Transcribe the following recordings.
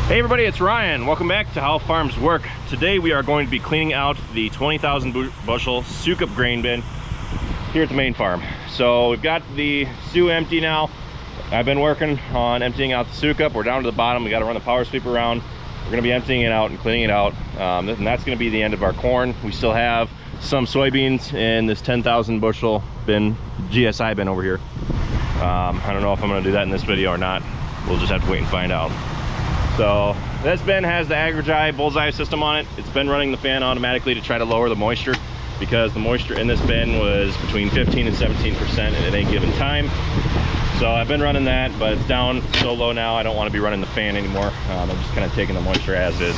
Hey everybody, it's Ryan. Welcome back to How Farms Work. Today we are going to be cleaning out the 20,000 bushel Sukup grain bin here at the main farm. So we've got the SU empty now. I've been working on emptying out the Sukup. We're down to the bottom. We got to run the power sweep around. We're going to be emptying it out and cleaning it out. And that's going to be the end of our corn. We still have some soybeans in this 10,000 bushel bin, GSI bin over here. I don't know if I'm going to do that in this video or not. We'll just have to wait and find out. So this bin has the Agri bullseye system on it. It's been running the fan automatically to try to lower the moisture because the moisture in this bin was between 15 and 17% at any given time. So I've been running that, but it's down so low now I don't want to be running the fan anymore. I'm just kind of taking the moisture as is.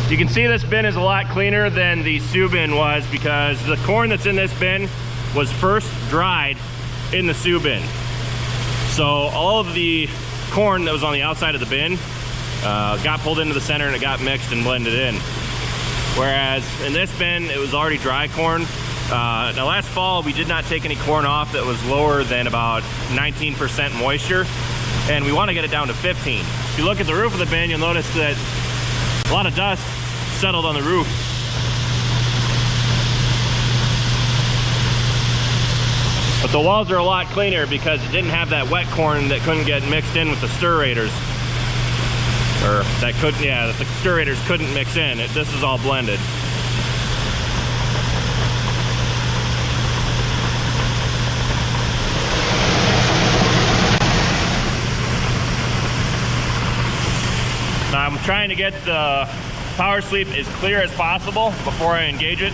You can see this bin is a lot cleaner than the SU bin was because the corn that's in this bin was first dried in the SU bin. So all of the corn that was on the outside of the bin got pulled into the center and it got mixed and blended in. Whereas in this bin, it was already dry corn. Now last fall, we did not take any corn off that was lower than about 19% moisture. And we want to get it down to 15. If you look at the roof of the bin, you'll notice that a lot of dust settled on the roof. But the walls are a lot cleaner because it didn't have that wet corn that couldn't get mixed in with the stirrators. Or that couldn't, yeah, that the stirrators couldn't mix in. This is all blended. Now I'm trying to get the power sweep as clear as possible before I engage it,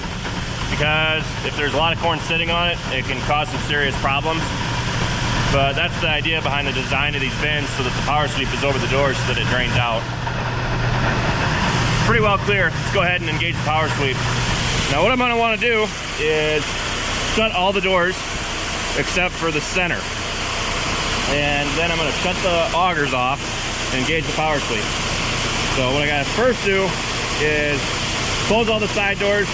because if there's a lot of corn sitting on it, it can cause some serious problems. But that's the idea behind the design of these bins, so that the power sweep is over the doors so that it drains out. Pretty well clear. Let's go ahead and engage the power sweep. Now what I'm going to want to do is shut all the doors except for the center. And then I'm going to shut the augers off and engage the power sweep. So what I got to first do is close all the side doors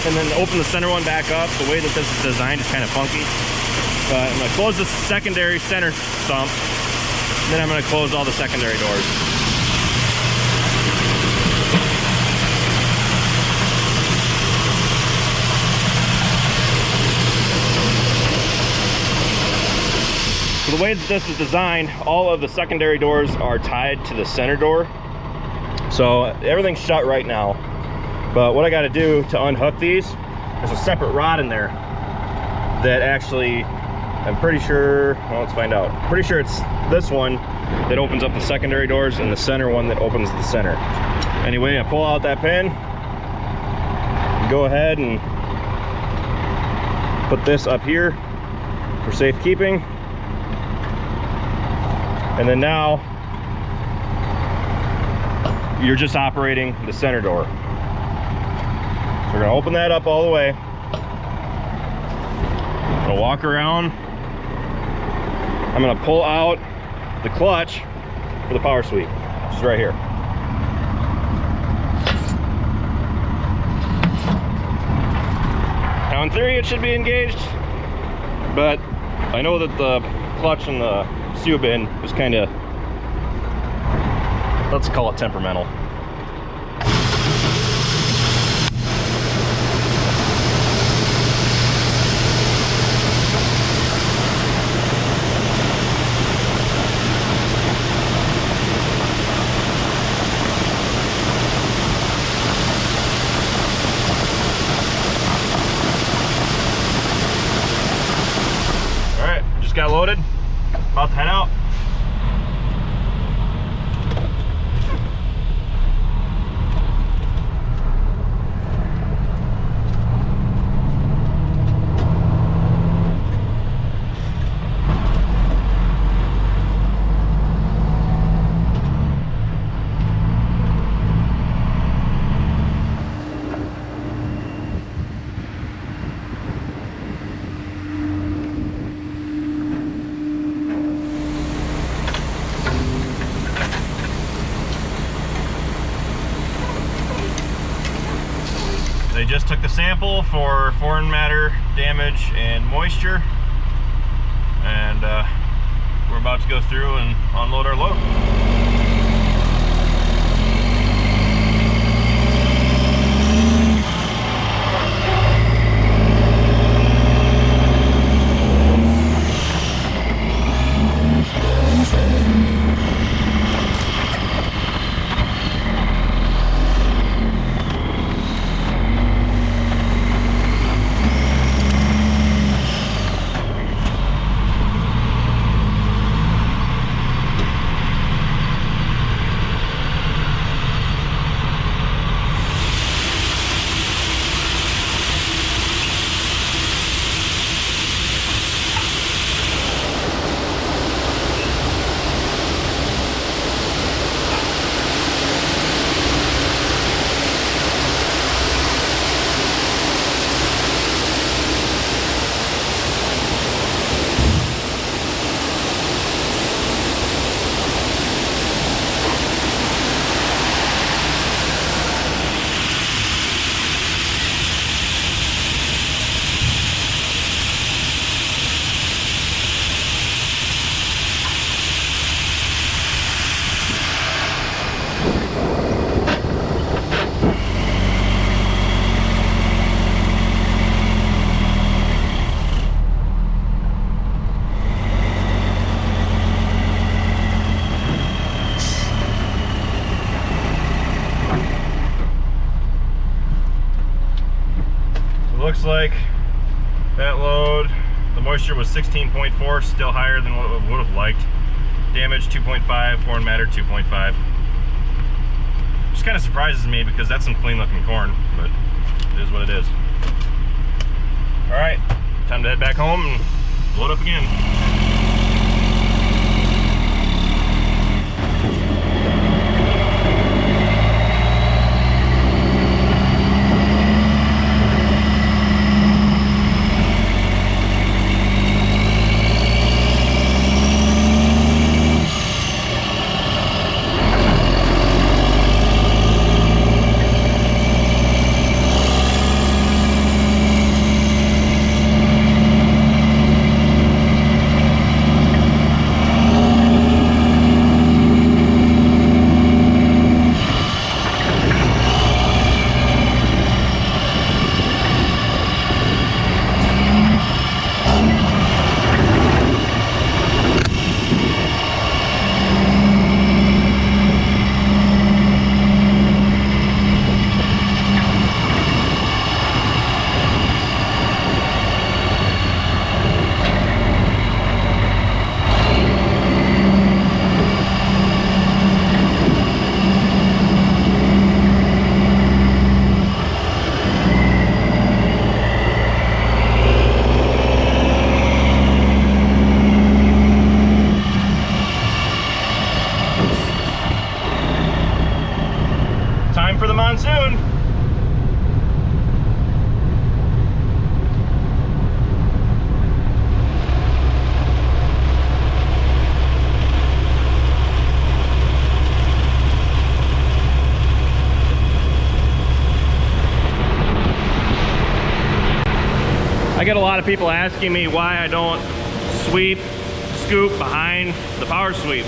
and then open the center one back up. The way that this is designed is kind of funky. But I'm going to close the secondary center sump, then I'm going to close all the secondary doors. So the way that this is designed, all of the secondary doors are tied to the center door. So everything's shut right now. But what I got to do to unhook these, there's a separate rod in there that actually, I'm pretty sure, well, let's find out. Pretty sure it's this one that opens up the secondary doors and the center one that opens the center. Anyway, I pull out that pin, go ahead and put this up here for safekeeping. And then now, you're just operating the center door. We're gonna open that up all the way. I'm gonna walk around. I'm gonna pull out the clutch for the power sweep, which is right here. Now in theory it should be engaged, but I know that the clutch in the SU bin is kind of, let's call it temperamental. Got loaded, about to head out. They just took the sample for foreign matter damage and moisture, and we're about to go through and unload our load. Looks like that load, the moisture was 16.4, still higher than what we would have liked. Damage 2.5, foreign matter 2.5. Which kind of surprises me because that's some clean looking corn, but it is what it is. Alright, time to head back home and load up again. For the monsoon. I get a lot of people asking me why I don't scoop behind the power sweep.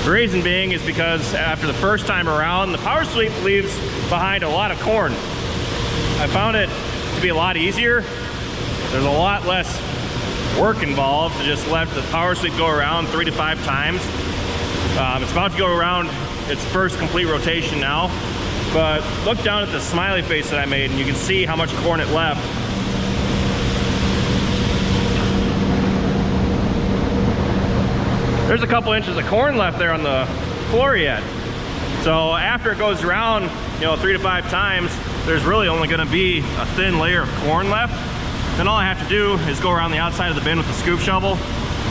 The reason being is because after the first time around, the power sweep leaves behind a lot of corn. I found it to be a lot easier. There's a lot less work involved to just let the power sweep go around 3 to 5 times. It's about to go around its first complete rotation now, but look down at the smiley face that I made and you can see how much corn it left. There's a couple inches of corn left there on the floor yet. So after it goes around, 3 to 5 times, there's really only gonna be a thin layer of corn left. Then all I have to do is go around the outside of the bin with the scoop shovel,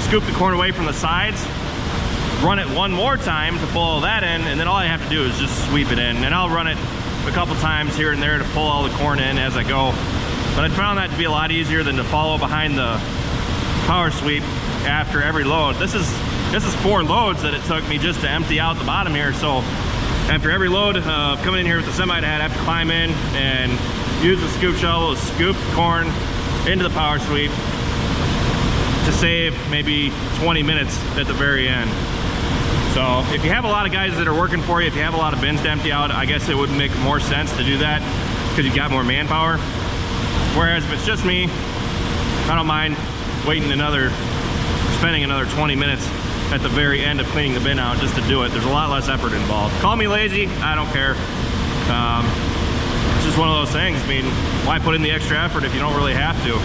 scoop the corn away from the sides, run it one more time to pull all that in, and then all I have to do is just sweep it in. And I'll run it a couple times here and there to pull all the corn in as I go. But I found that to be a lot easier than to follow behind the power sweep after every load. This is 4 loads that it took me just to empty out the bottom here. So after every load coming in here with the semi, I have to climb in and use the scoop shovel to scoop the corn into the power sweep, to save maybe 20 minutes at the very end. So if you have a lot of guys that are working for you, if you have a lot of bins to empty out, I guess it would make more sense to do that because you've got more manpower. Whereas if it's just me, I don't mind spending another 20 minutes at the very end of cleaning the bin out just to do it. There's a lot less effort involved. Call me lazy, I don't care. It's just one of those things. I mean, why put in the extra effort if you don't really have to?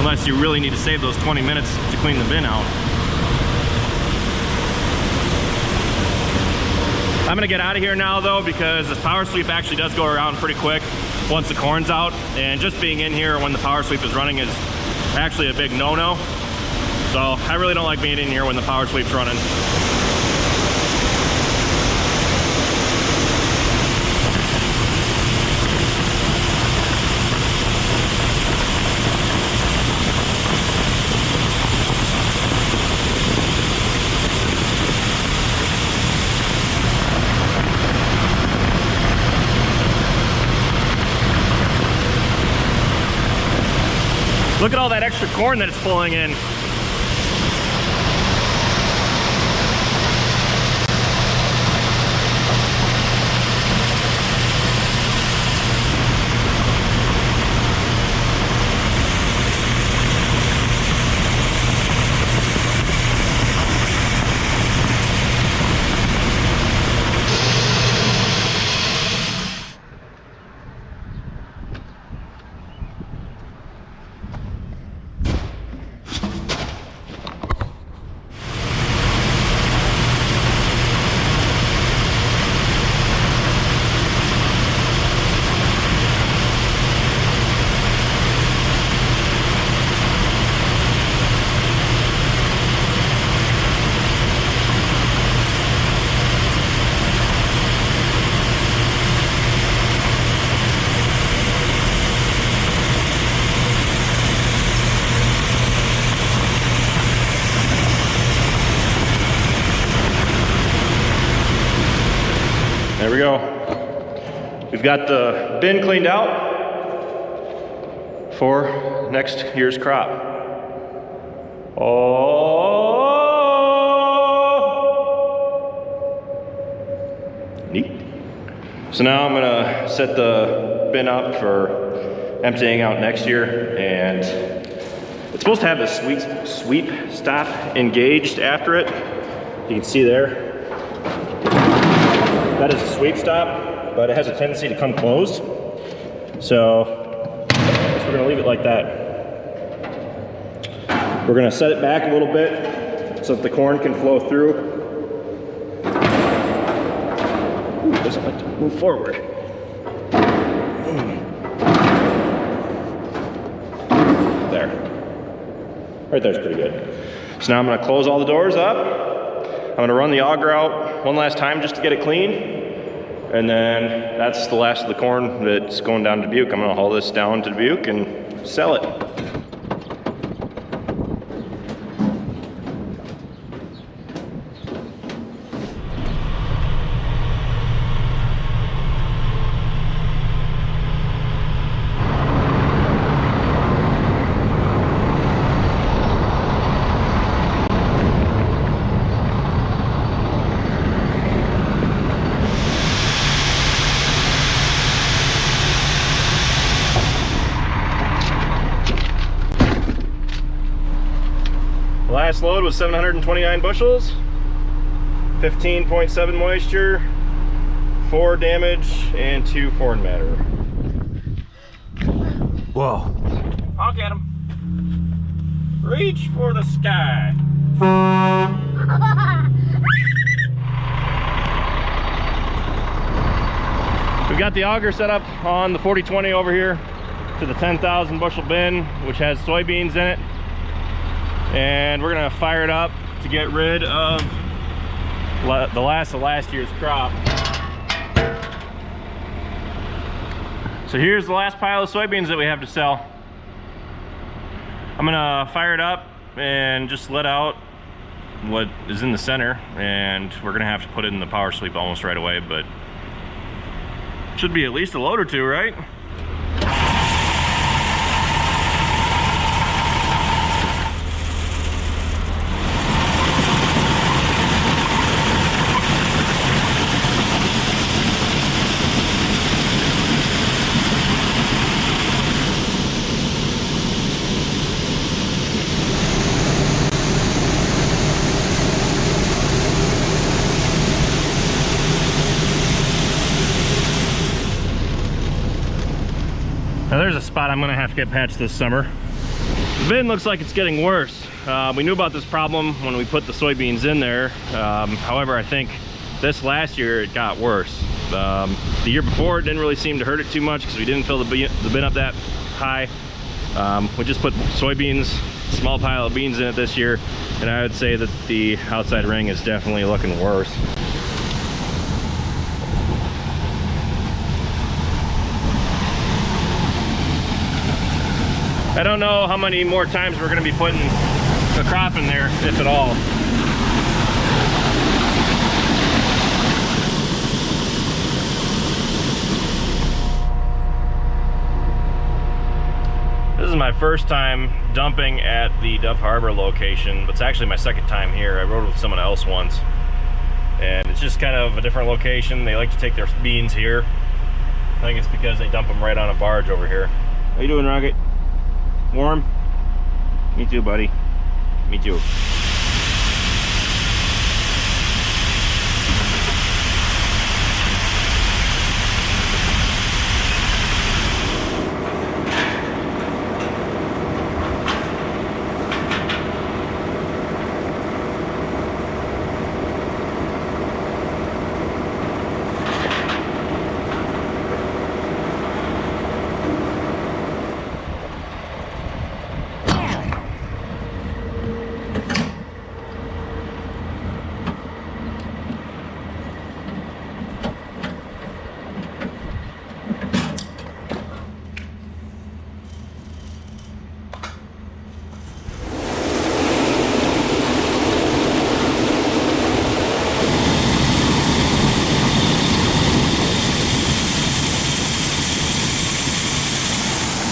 Unless you really need to save those 20 minutes to clean the bin out. I'm gonna get out of here now though, because this power sweep actually does go around pretty quick once the corn's out. And just being in here when the power sweep is running is actually a big no-no. So I really don't like being in here when the power sweep's running. Look at all that extra corn that it's pulling in. There we go. We've got the bin cleaned out for next year's crop. Oh, neat. So now I'm gonna set the bin up for emptying out next year, and it's supposed to have the sweep stop engaged after it. You can see there. That is a sweep stop, but it has a tendency to come closed. So I guess we're gonna leave it like that. We're gonna set it back a little bit so that the corn can flow through. Ooh, it doesn't like to move forward. There. Right there's pretty good. So now I'm gonna close all the doors up. I'm gonna run the auger out one last time just to get it clean. And then that's the last of the corn that's going down to Dubuque. I'm gonna haul this down to Dubuque and sell it. Last load was 729 bushels, 15.7 moisture, 4 damage, and 2 foreign matter. Whoa. I'll get him. Reach for the sky. We've got the auger set up on the 4020 over here to the 10,000 bushel bin, which has soybeans in it. And we're gonna fire it up to get rid of the last of last year's crop. So here's the last pile of soybeans that we have to sell. I'm gonna fire it up and just let out what is in the center, and we're gonna have to put it in the power sweep almost right away, but should be at least a load or two, right? spot I'm gonna have to get patched this summer. The bin looks like it's getting worse. We knew about this problem when we put the soybeans in there. However, I think this last year it got worse. The year before it didn't really seem to hurt it too much because we didn't fill the bin up that high. We just put soybeans, small pile of beans in it this year, and I would say that the outside ring is definitely looking worse. I don't know how many more times we're going to be putting the crop in there, if at all. This is my first time dumping at the Dove Harbor location, but it's actually my second time here. I rode with someone else once, and it's just kind of a different location. They like to take their beans here. I think it's because they dump them right on a barge over here. How you doing, Rocket? Warm? Me too, buddy. Me too.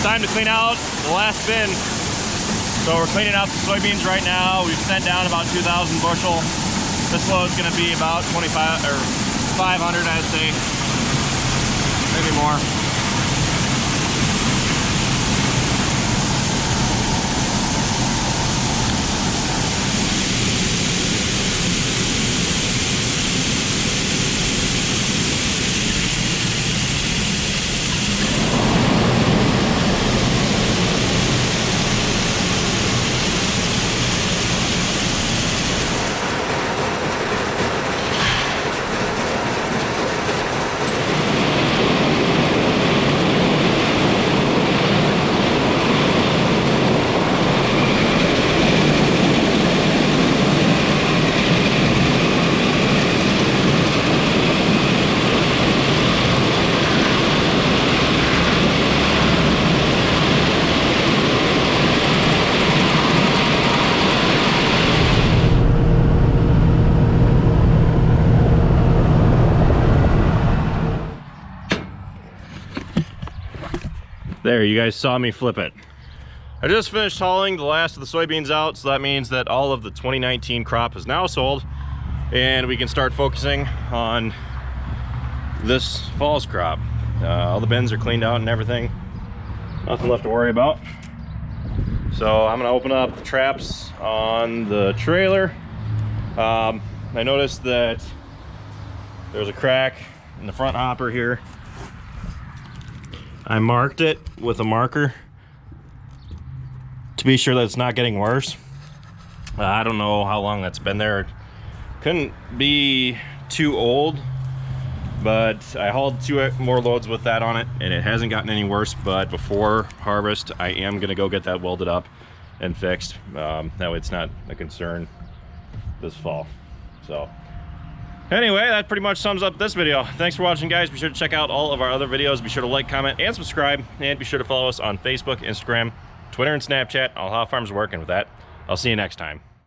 Time to clean out the last bin. So we're cleaning out the soybeans right now. We've sent down about 2,000 bushel. This load is going to be about 25 or 500, I'd say, maybe more. There, you guys saw me flip it. I just finished hauling the last of the soybeans out, so that means that all of the 2019 crop is now sold, and we can start focusing on this fall's crop. All the bins are cleaned out and everything. Nothing left to worry about. So I'm gonna open up the traps on the trailer. I noticed that there's a crack in the front hopper here. I marked it with a marker to be sure that it's not getting worse. I don't know how long that's been there. It couldn't be too old, but I hauled 2 more loads with that on it, and it hasn't gotten any worse. But before harvest, I am gonna go get that welded up and fixed. That way it's not a concern this fall. So anyway, that pretty much sums up this video. Thanks for watching, guys. Be sure to check out all of our other videos. Be sure to like, comment, and subscribe. And be sure to follow us on Facebook, Instagram, Twitter, and Snapchat. All How Farms Work. And with that, I'll see you next time.